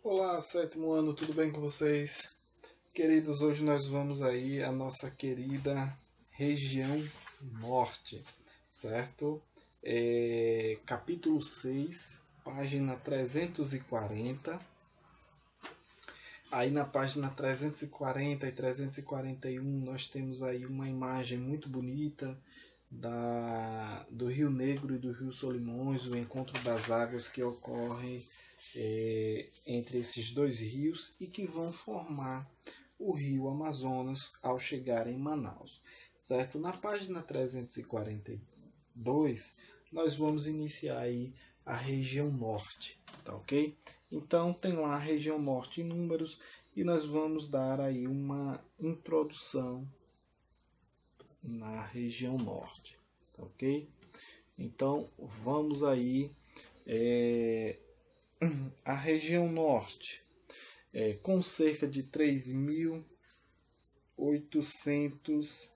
Olá, sétimo ano, tudo bem com vocês? Queridos, hoje nós vamos aí à nossa querida região norte, certo? Capítulo 6, página 340. Aí na página 340 e 341 nós temos aí uma imagem muito bonita do Rio Negro e do Rio Solimões, o encontro das águas que ocorre entre esses dois rios e que vão formar o rio Amazonas ao chegar em Manaus. Certo? Na página 342, nós vamos iniciar aí a região norte, tá ok? Então tem lá a região norte em números e nós vamos dar aí uma introdução na região norte, tá ok? Então vamos aí a região norte com cerca de 3.800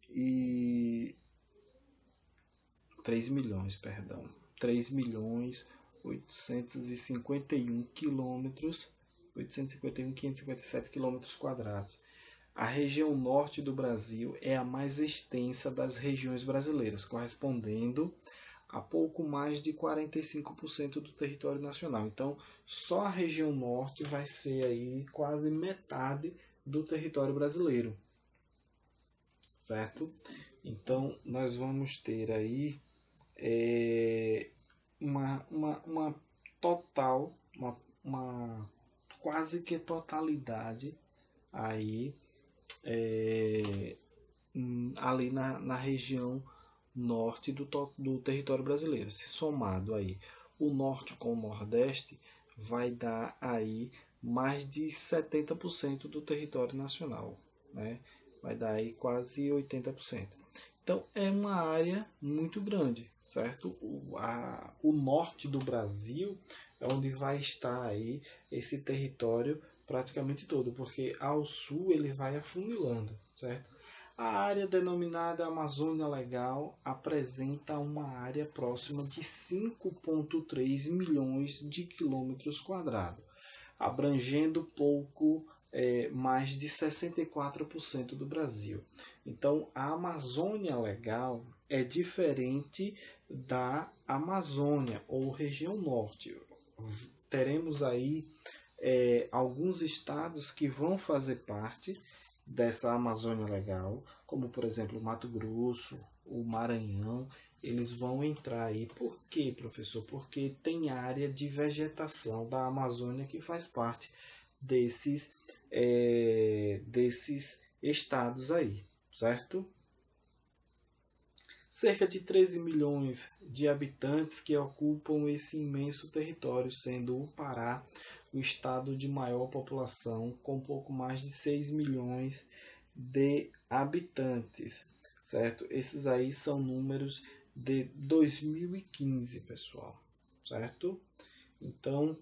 e 3 milhões, perdão, 3.851 quilômetros, 851.557 quilômetros quadrados. A região norte do Brasil é a mais extensa das regiões brasileiras, correspondendo a pouco mais de 45% do território nacional. Então, só a região norte vai ser aí quase metade do território brasileiro, certo? Então, nós vamos ter aí uma total, uma quase que totalidade aí ali na região norte do território brasileiro. Se somado aí o norte com o nordeste, vai dar aí mais de 70% do território nacional, né? Vai dar aí quase 80%. Então é uma área muito grande, certo? O norte do Brasil é onde vai estar aí esse território praticamente todo, porque ao sul ele vai afunilando, certo? A área denominada Amazônia Legal apresenta uma área próxima de 5,3 milhões de quilômetros quadrados, abrangendo pouco mais de 64% do Brasil. Então, a Amazônia Legal é diferente da Amazônia ou região norte. Teremos aí alguns estados que vão fazer parte dessa Amazônia Legal, como por exemplo o Mato Grosso, o Maranhão, eles vão entrar aí. Por quê, professor? Porque tem área de vegetação da Amazônia que faz parte desses estados aí, certo? Cerca de 13 milhões de habitantes que ocupam esse imenso território, sendo o Pará o estado de maior população, com pouco mais de 6 milhões de habitantes, certo? Esses aí são números de 2015, pessoal, certo? Então,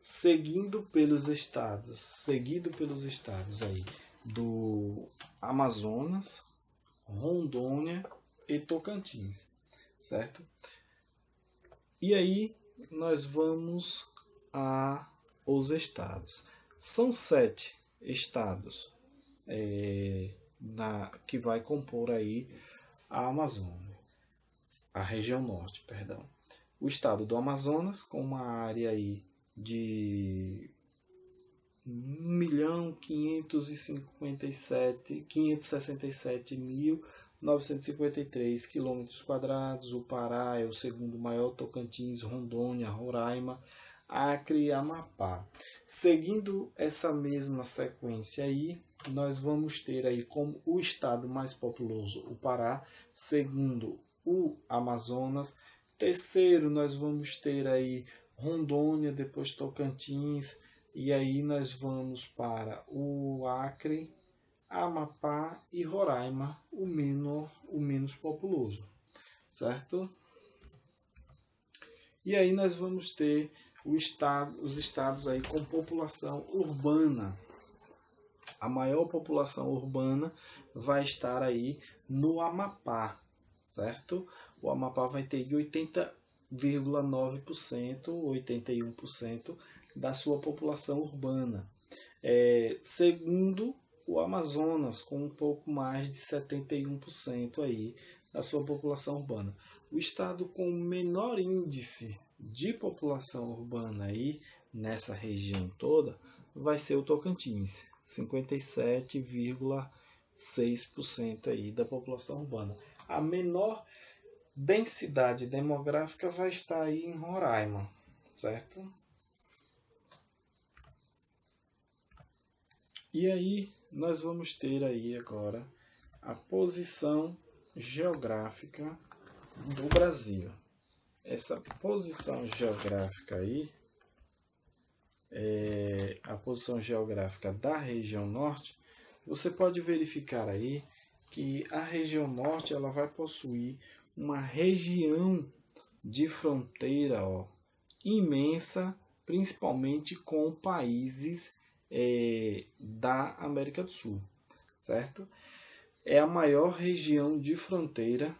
seguido pelos estados aí do Amazonas, Rondônia e Tocantins, certo? E aí nós vamos aos estados. São 7 estados que vai compor aí a Amazônia, a região norte, perdão. O estado do Amazonas, com uma área aí de 1.567.953 quilômetros quadrados. O Pará é o segundo maior, Tocantins, Rondônia, Roraima, Acre e Amapá. Seguindo essa mesma sequência aí, nós vamos ter aí como o estado mais populoso o Pará, segundo o Amazonas, terceiro nós vamos ter aí Rondônia, depois Tocantins, e aí nós vamos para o Acre, Amapá e Roraima, o menos populoso, certo? E aí nós vamos ter os estados aí com população urbana. A maior população urbana vai estar aí no Amapá, certo? O Amapá vai ter 80,9%, 81% da sua população urbana. Segundo o Amazonas, com um pouco mais de 71% aí da sua população urbana. O estado com menor índice de população urbana aí nessa região toda vai ser o Tocantins, 57,6% aí da população urbana. A menor densidade demográfica vai estar aí em Roraima, certo? E aí nós vamos ter aí agora a posição geográfica do Brasil. Essa posição geográfica aí a posição geográfica da região norte. Você pode verificar aí que a região norte ela vai possuir uma região de fronteira imensa, principalmente com países da América do Sul, certo? É a maior região de fronteira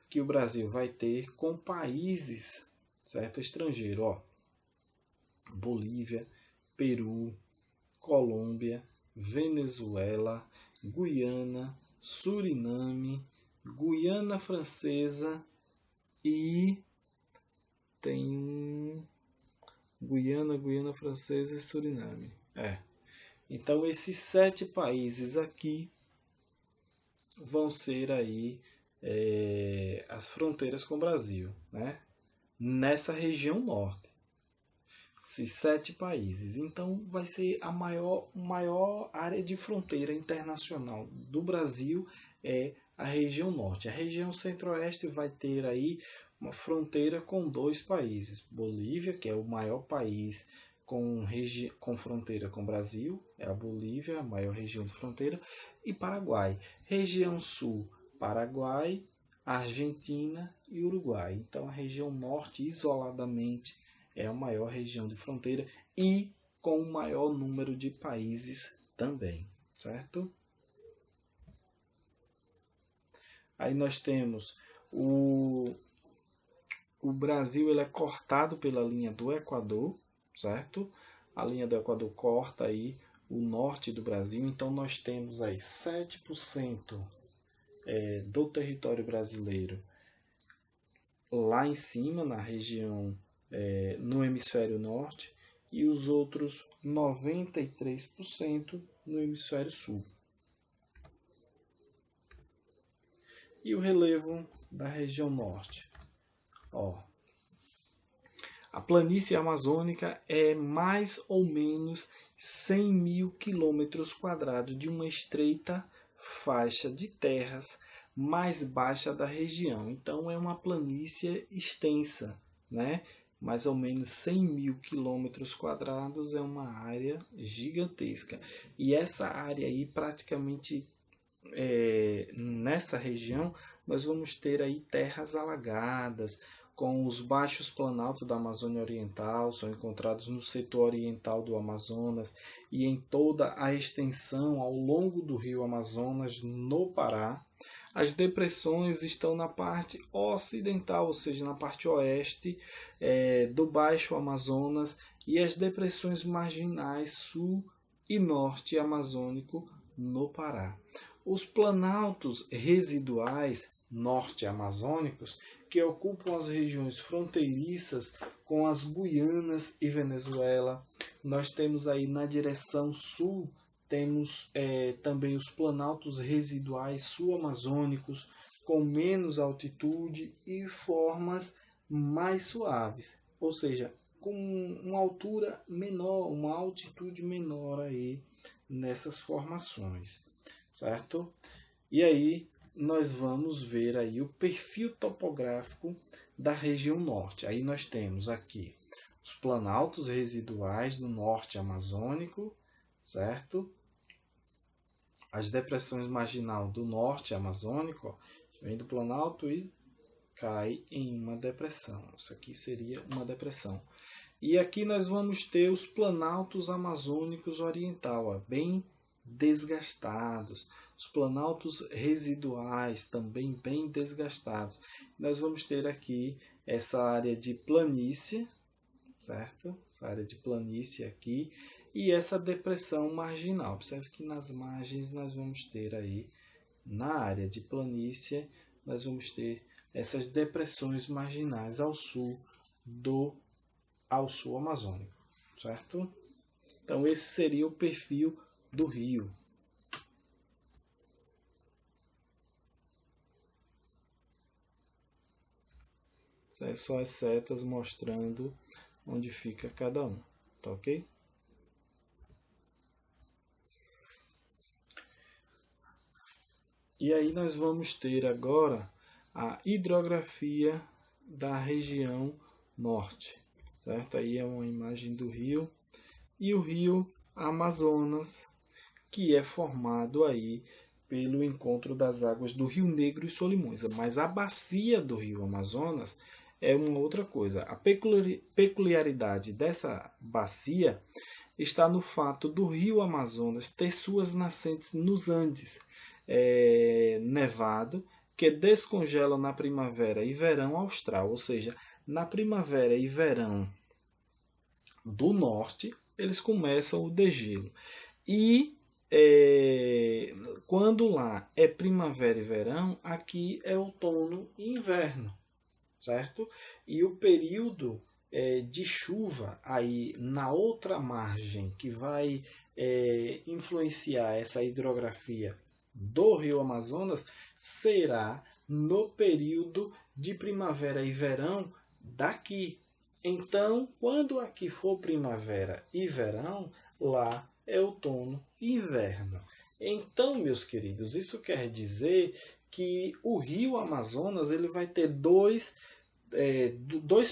que o Brasil vai ter com países, certo, estrangeiro, Bolívia, Peru, Colômbia, Venezuela, Guiana, Suriname, Guiana Francesa e tem Guiana Francesa e Suriname. Então esses 7 países aqui vão ser aí as fronteiras com o Brasil, né? Nessa região norte. Esses 7 países. Então vai ser a maior área de fronteira internacional do Brasil é a região norte. A região centro-oeste vai ter aí uma fronteira com 2 países. Bolívia, que é o maior país com fronteira com o Brasil, é a Bolívia, a maior região de fronteira, e Paraguai. Região sul, Paraguai, Argentina e Uruguai. Então a região norte, isoladamente, é a maior região de fronteira e com o maior número de países também, certo? Aí nós temos o Brasil, ele é cortado pela linha do Equador, certo? A linha do Equador corta aí o norte do Brasil, então nós temos aí 7% do território brasileiro lá em cima, na região, no hemisfério norte, e os outros 93% no hemisfério sul. E o relevo da região norte. A planície amazônica é mais ou menos 100 mil quilômetros quadrados de uma estreita faixa de terras mais baixa da região. Então é uma planície extensa, né? Mais ou menos 100 mil quilômetros quadrados é uma área gigantesca. E essa área aí praticamente nessa região nós vamos ter aí terras alagadas, com os baixos planaltos da Amazônia Oriental, são encontrados no setor oriental do Amazonas e em toda a extensão ao longo do rio Amazonas, no Pará. As depressões estão na parte ocidental, ou seja, na parte oeste do Baixo Amazonas, e as depressões marginais sul e norte amazônico no Pará. Os planaltos residuais norte-amazônicos, que ocupam as regiões fronteiriças com as Guianas e Venezuela. Nós temos aí na direção sul, temos também os planaltos residuais sul-amazônicos, com menos altitude e formas mais suaves, ou seja, com uma altura menor, uma altitude menor aí nessas formações, certo? E aí nós vamos ver aí o perfil topográfico da região norte. Aí nós temos aqui os planaltos residuais do norte amazônico, certo? As depressões marginal do norte amazônico, vem do planalto e cai em uma depressão. Isso aqui seria uma depressão. E aqui nós vamos ter os planaltos amazônicos oriental, bem desgastados. Os planaltos residuais também bem desgastados. Nós vamos ter aqui essa área de planície, certo? Essa área de planície aqui. E essa depressão marginal. Observe que nas margens nós vamos ter aí, na área de planície, nós vamos ter essas depressões marginais ao sul amazônico, certo? Então esse seria o perfil do rio. É só as setas mostrando onde fica cada um, tá ok? E aí nós vamos ter agora a hidrografia da região norte, certo? Aí é uma imagem do rio, e o rio Amazonas, que é formado aí pelo encontro das águas do Rio Negro e Solimões. Mas a bacia do rio Amazonas é uma outra coisa. A peculiaridade dessa bacia está no fato do rio Amazonas ter suas nascentes nos Andes, nevado, que descongelam na primavera e verão austral, ou seja, na primavera e verão do norte, eles começam o degelo. E quando lá é primavera e verão, aqui é outono e inverno, certo? E o período de chuva aí na outra margem que vai influenciar essa hidrografia do rio Amazonas será no período de primavera e verão daqui. Então, quando aqui for primavera e verão, lá é outono e inverno. Então, meus queridos, isso quer dizer que o rio Amazonas ele vai ter dois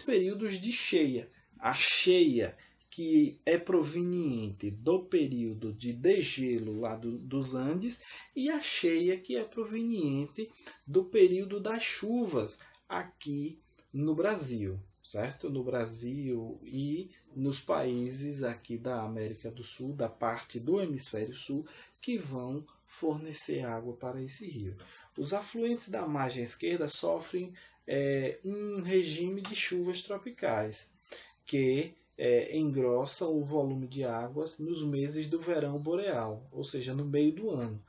períodos de cheia. A cheia que é proveniente do período de degelo lá dos Andes e a cheia que é proveniente do período das chuvas aqui no Brasil, certo? No Brasil e nos países aqui da América do Sul, da parte do hemisfério sul, que vão fornecer água para esse rio. Os afluentes da margem esquerda sofrem um regime de chuvas tropicais, que engrossa o volume de águas nos meses do verão boreal, ou seja, no meio do ano.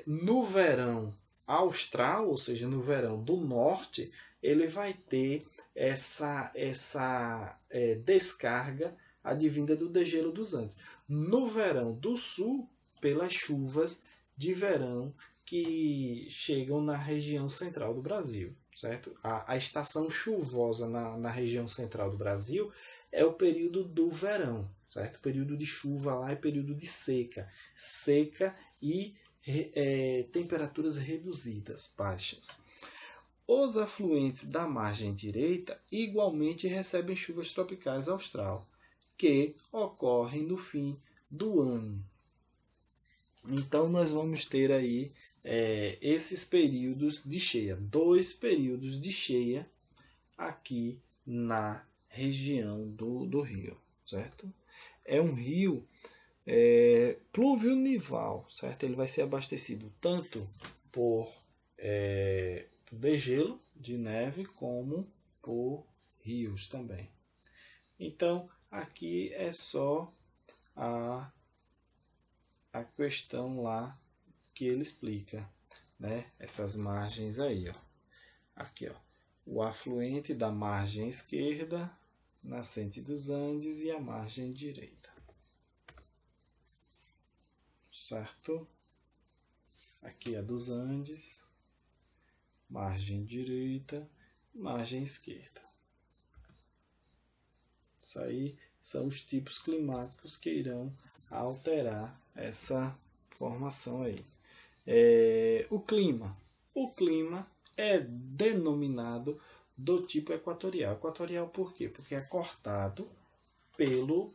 No verão austral, ou seja, no verão do norte, ele vai ter essa descarga advinda do degelo dos Andes. No verão do sul, pelas chuvas de verão que chegam na região central do Brasil, certo? A estação chuvosa na região central do Brasil é o período do verão, certo? O período de chuva lá é período de seca. Seca e temperaturas reduzidas, baixas. Os afluentes da margem direita igualmente recebem chuvas tropicais austral, que ocorrem no fim do ano. Então nós vamos ter aí esses períodos de cheia, 2 períodos de cheia aqui na região do rio, certo? É um rio pluvio-nival, certo? Ele vai ser abastecido tanto por degelo de neve como por rios também. Então aqui é só a questão lá que ele explica, né? Essas margens aí, ó. Aqui, ó, o afluente da margem esquerda, nascente dos Andes, e a margem direita, certo? Aqui é dos Andes, margem direita, margem esquerda. Isso aí são os tipos climáticos que irão alterar essa formação aí. O clima é denominado do tipo equatorial. Equatorial por quê? Porque é cortado pelo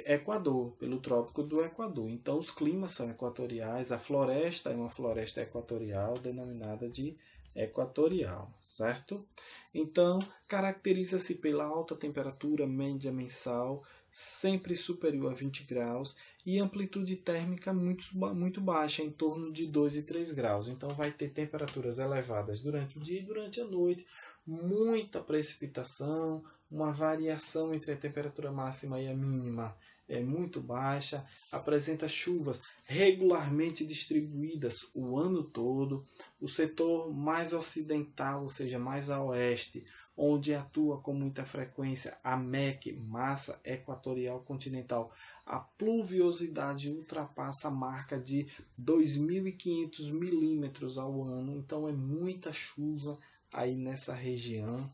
Equador, pelo Trópico do Equador. Então os climas são equatoriais. A floresta é uma floresta equatorial denominada de equatorial, certo? Então caracteriza-se pela alta temperatura média mensal sempre superior a 20 graus e amplitude térmica muito baixa, em torno de 2 e 3 graus. Então vai ter temperaturas elevadas durante o dia e durante a noite, muita precipitação, uma variação entre a temperatura máxima e a mínima é muito baixa, apresenta chuvas regularmente distribuídas o ano todo. O setor mais ocidental, ou seja, mais a oeste, onde atua com muita frequência a MEC, massa equatorial continental, a pluviosidade ultrapassa a marca de 2.500 milímetros ao ano, então é muita chuva aí nessa região.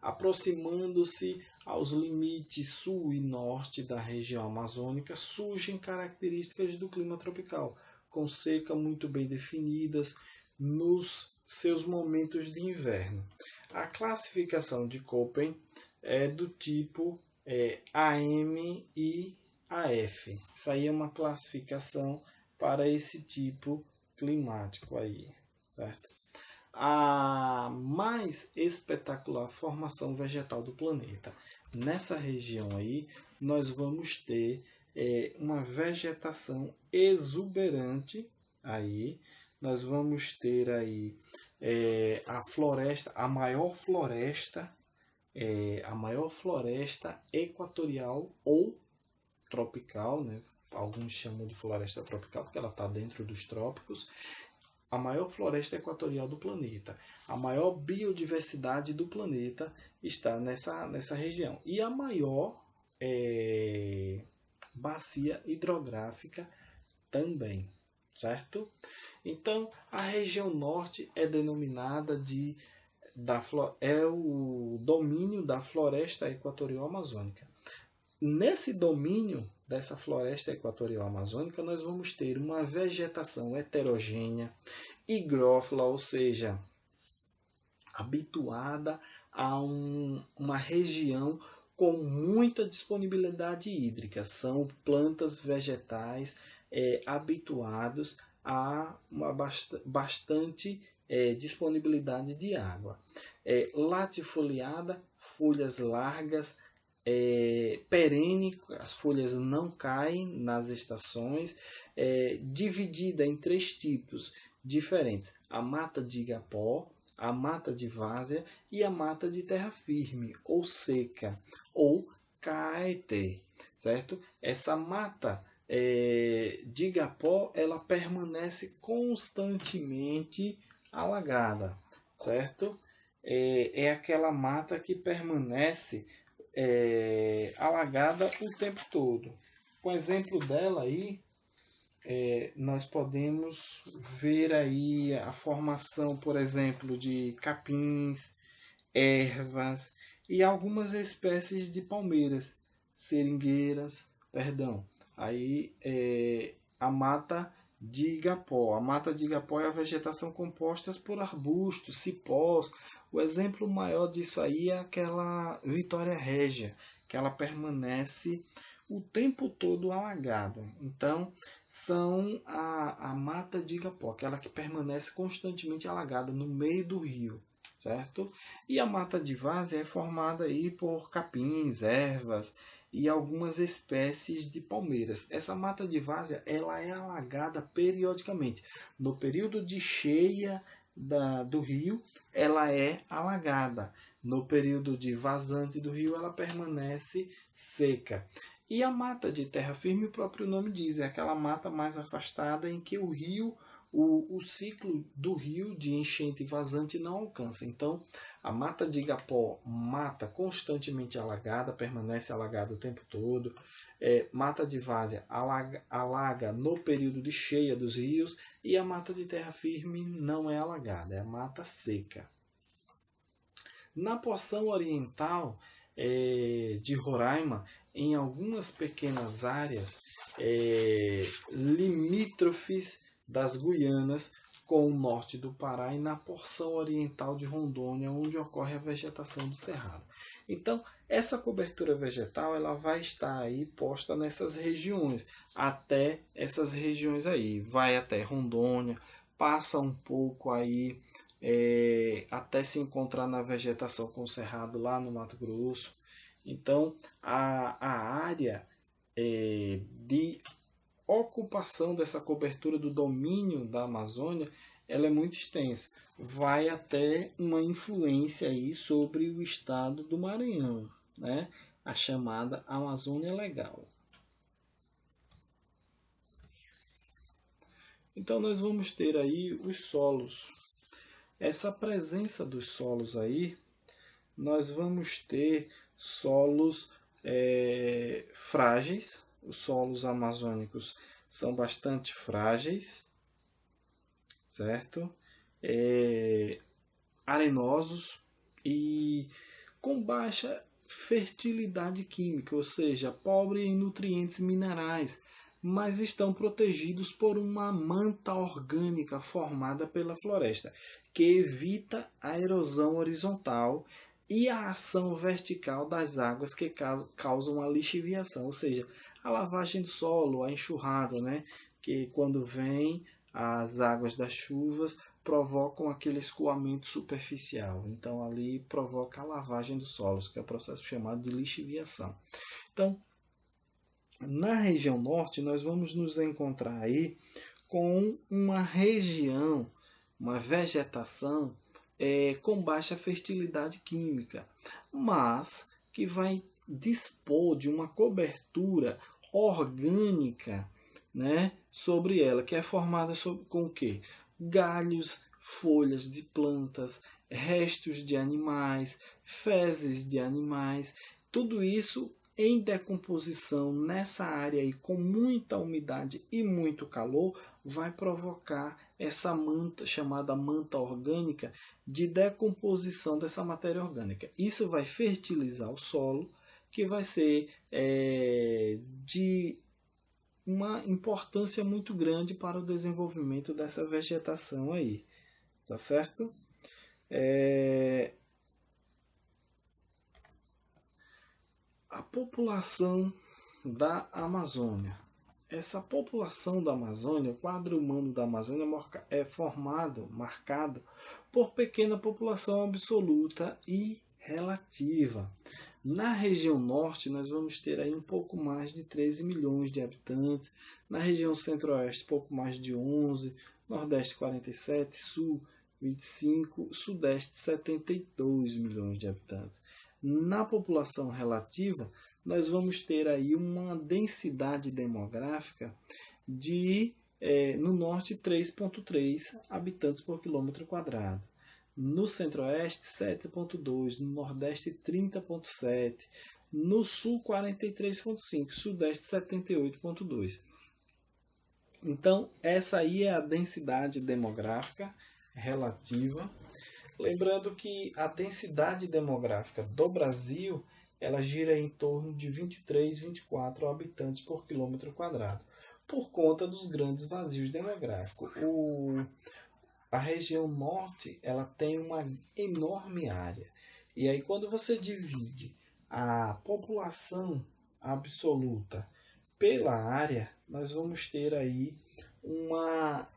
Aproximando-se aos limites sul e norte da região amazônica, surgem características do clima tropical, com seca muito bem definidas nos seus momentos de inverno. A classificação de Köppen é do tipo AM e AF. Isso aí é uma classificação para esse tipo climático aí, certo? A mais espetacular formação vegetal do planeta. Nessa região aí, nós vamos ter uma vegetação exuberante aí. Nós vamos ter aí a floresta, a maior floresta equatorial ou tropical, né? Alguns chamam de floresta tropical porque ela está dentro dos trópicos. A maior floresta equatorial do planeta, a maior biodiversidade do planeta está nessa região. E a maior bacia hidrográfica também, certo? Então, a região norte é denominada é o domínio da floresta equatorial amazônica. Nesse domínio dessa floresta equatorial amazônica, nós vamos ter uma vegetação heterogênea, higrófila, ou seja, habituada a uma região com muita disponibilidade hídrica. São plantas vegetais habituados a uma bastante disponibilidade de água. Latifoliada, folhas largas, perene, as folhas não caem nas estações, dividida em 3 tipos diferentes: a mata de igapó, a mata de várzea e a mata de terra firme ou seca, ou caeté, certo? Essa mata de igapó, ela permanece constantemente alagada, certo? É aquela mata que permanece alagada o tempo todo. Um exemplo dela aí, nós podemos ver aí a formação, por exemplo, de capins, ervas e algumas espécies de palmeiras, seringueiras, perdão. Aí a mata de igapó. A mata de igapó é a vegetação composta por arbustos, cipós. O exemplo maior disso aí é aquela Vitória Régia, que ela permanece o tempo todo alagada. Então, são a mata de igapó, aquela que permanece constantemente alagada no meio do rio, certo? E a mata de várzea é formada aí por capins, ervas e algumas espécies de palmeiras. Essa mata de várzea, ela é alagada periodicamente. No período de cheia do rio, ela é alagada. No período de vazante do rio, ela permanece seca. E a mata de terra firme, o próprio nome diz, é aquela mata mais afastada em que o rio, o ciclo do rio de enchente e vazante não alcança. Então, a mata de igapó, mata constantemente alagada, permanece alagada o tempo todo. Mata de várzea alaga no período de cheia dos rios, e a mata de terra firme não é alagada, é a mata seca. Na porção oriental de Roraima, em algumas pequenas áreas limítrofes das Guianas com o norte do Pará, e na porção oriental de Rondônia, onde ocorre a vegetação do cerrado. Então, essa cobertura vegetal, ela vai estar aí posta nessas regiões, até essas regiões aí, vai até Rondônia, passa um pouco aí até se encontrar na vegetação com o cerrado lá no Mato Grosso. Então, a área de ocupação dessa cobertura do domínio da Amazônia, ela é muito extensa. Vai até uma influência aí sobre o estado do Maranhão, né? A chamada Amazônia Legal. Então nós vamos ter aí os solos. Essa presença dos solos aí, nós vamos ter solos frágeis. Os solos amazônicos são bastante frágeis, certo? Arenosos e com baixa fertilidade química, ou seja, pobre em nutrientes minerais, mas estão protegidos por uma manta orgânica formada pela floresta, que evita a erosão horizontal e a ação vertical das águas que causam a lixiviação, ou seja, a lavagem do solo, a enxurrada, né? Que quando vem as águas das chuvas provocam aquele escoamento superficial. Então ali provoca a lavagem dos solos, que é o processo chamado de lixiviação. Então, na região norte, nós vamos nos encontrar aí com uma região, uma vegetação com baixa fertilidade química, mas que vai dispor de uma cobertura orgânica, né, sobre ela, que é formada com o quê? Galhos, folhas de plantas, restos de animais, fezes de animais, tudo isso em decomposição nessa área aí com muita umidade e muito calor vai provocar essa manta chamada manta orgânica de decomposição dessa matéria orgânica. Isso vai fertilizar o solo, que vai ser de uma importância muito grande para o desenvolvimento dessa vegetação aí, tá certo? A população da Amazônia. Essa população da Amazônia, o quadro humano da Amazônia é marcado por pequena população absoluta e relativa. Na região norte, nós vamos ter aí um pouco mais de 13 milhões de habitantes. Na região centro-oeste, pouco mais de 11. Nordeste, 47. Sul, 25. Sudeste, 72 milhões de habitantes. Na população relativa, nós vamos ter aí uma densidade demográfica de, no norte, 3,3 habitantes por quilômetro quadrado. No centro-oeste, 7,2. No nordeste, 30,7. No sul, 43,5. Sudeste, 78,2. Então, essa aí é a densidade demográfica relativa. Lembrando que a densidade demográfica do Brasil ela gira em torno de 23, 24 habitantes por quilômetro quadrado, por conta dos grandes vazios demográficos. A região norte ela tem uma enorme área. E aí quando você divide a população absoluta pela área, nós vamos ter aí uma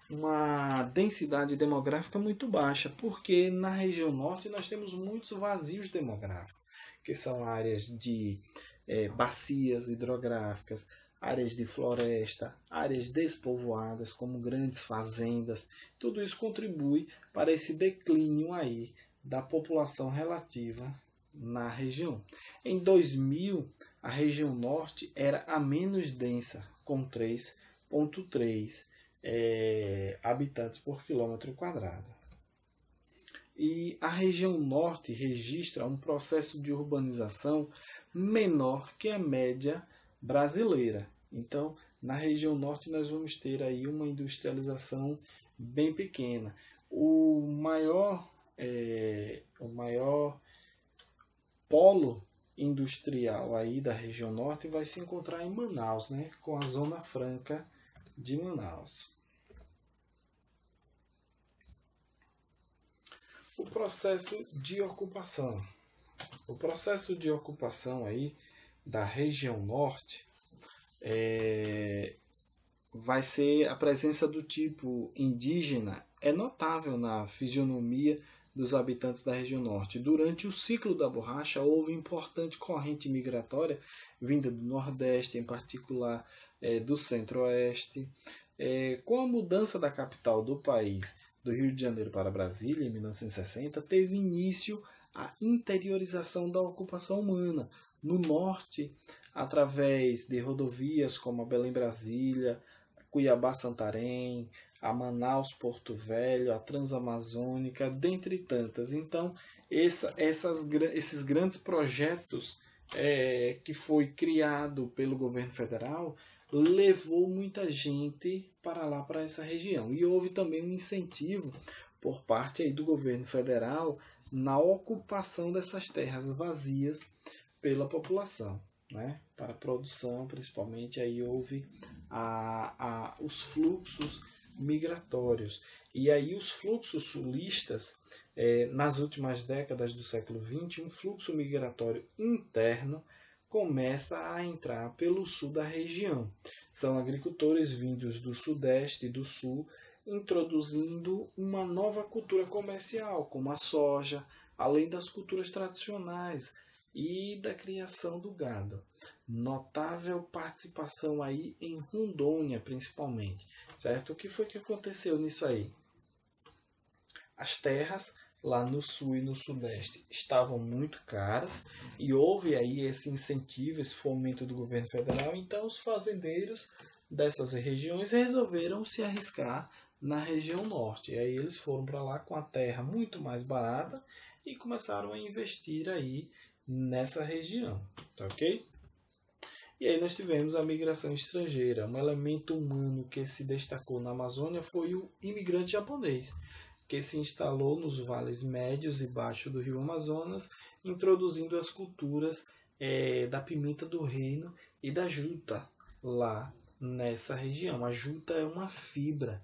densidade demográfica muito baixa, porque na região norte nós temos muitos vazios demográficos, que são áreas de bacias hidrográficas, áreas de floresta, áreas despovoadas, como grandes fazendas. Tudo isso contribui para esse declínio aí da população relativa na região. Em 2000, a região norte era a menos densa, com 3,3 habitantes por quilômetro quadrado. E a região norte registra um processo de urbanização menor que a média brasileira. Então, na região norte nós vamos ter aí uma industrialização bem pequena. O maior polo industrial aí da região norte vai se encontrar em Manaus, né, com a Zona Franca de Manaus. O processo de ocupação. O processo de ocupação aí da região norte vai ser a presença do tipo indígena é notável na fisionomia dos habitantes da região norte. Durante o ciclo da borracha, houve importante corrente migratória vinda do Nordeste, em particular do Centro-Oeste. Com a mudança da capital do país, do Rio de Janeiro para Brasília, em 1960, teve início a interiorização da ocupação humana. No norte, através de rodovias como a Belém-Brasília, Cuiabá-Santarém, a Manaus-Porto Velho, a Transamazônica, dentre tantas. Então, esses grandes projetos que foi criado pelo governo federal levou muita gente para lá, para essa região. E houve também um incentivo por parte aí do governo federal na ocupação dessas terras vazias pela população, né? Para a produção, principalmente, aí houve os fluxos migratórios. E aí os fluxos sulistas, nas últimas décadas do século XX, um fluxo migratório interno começa a entrar pelo sul da região. São agricultores vindos do sudeste e do sul, introduzindo uma nova cultura comercial, como a soja, além das culturas tradicionais e da criação do gado. Notável participação aí em Rondônia, principalmente, certo? O que foi que aconteceu nisso aí? As terras lá no sul e no sudeste estavam muito caras e houve aí esse incentivo, esse fomento do governo federal. Então os fazendeiros dessas regiões resolveram se arriscar na região norte. E aí eles foram para lá com a terra muito mais barata e começaram a investir aí nessa região, tá ok? E aí nós tivemos a migração estrangeira. Um elemento humano que se destacou na Amazônia foi o imigrante japonês, que se instalou nos vales médios e baixos do rio Amazonas, introduzindo as culturas da pimenta do reino e da juta lá nessa região. A juta é uma fibra,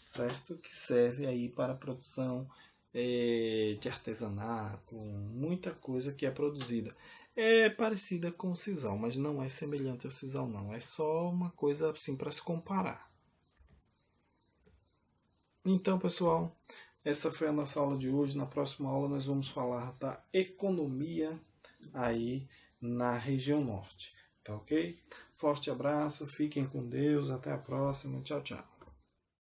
certo? Que serve aí para a produção de artesanato, muita coisa que é produzida. É parecida com o sisal, mas não é semelhante ao sisal, não. É só uma coisa assim para se comparar. Então, pessoal, essa foi a nossa aula de hoje. Na próxima aula nós vamos falar da economia aí na região norte. Tá ok? Forte abraço, fiquem com Deus, até a próxima. Tchau, tchau.